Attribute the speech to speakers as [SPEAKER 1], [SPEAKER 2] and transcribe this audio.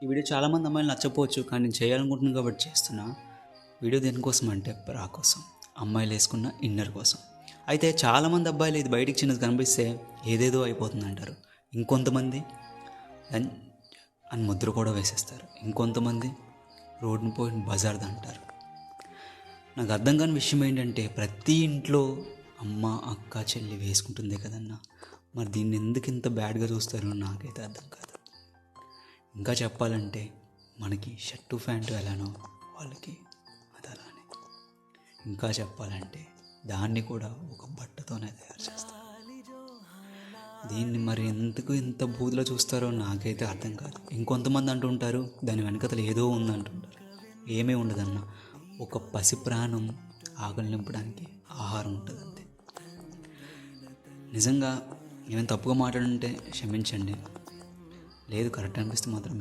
[SPEAKER 1] ఈ వీడియో చాలామంది అమ్మాయిలు నచ్చపోవచ్చు, కానీ నేను చేయాలనుకుంటున్నాను కాబట్టి చేస్తున్నా. వీడియో దేనికోసం అంటే బ్రా కోసం, అమ్మాయిలు వేసుకున్న ఇన్నర్ కోసం. అయితే చాలామంది అబ్బాయిలు ఇది బయటికి చిన్నది కనిపిస్తే ఏదేదో అయిపోతుంది అంటారు. ఇంకొంతమంది అని ముద్ర కూడా వేసేస్తారు. ఇంకొంతమంది రోడ్డుని పోయిన బజార్ది అంటారు. నాకు అర్థం కాని విషయం ఏంటంటే, ప్రతి ఇంట్లో అమ్మ అక్క చెల్లి వేసుకుంటుందే కదన్నా, మరి దీన్ని ఎందుకు ఇంత బ్యాడ్గా చూస్తారో నాకైతే అర్థం కాదు. ఇంకా చెప్పాలంటే మనకి షర్టు ప్యాంటు ఎలానో వాళ్ళకి అది అలానే. ఇంకా చెప్పాలంటే దాన్ని కూడా ఒక బట్టతోనే తయారు చేస్తారు. దీన్ని మరి ఎందుకు ఇంత బూదిలో చూస్తారో నాకైతే అర్థం కాదు. ఇంకొంతమంది అంటుంటారు దాని వెనకతలు ఏదో ఉందంటుంటారు. ఏమీ ఉండదన్న, ఒక పసి ప్రాణం ఆకలి నింపడానికి ఆహారం ఉంటుంది అంతే. నిజంగా నేను తప్పుగా మాట్లాడుంటే క్షమించండి. లేదు, కరెక్ట్ అనిపిస్తే మాత్రం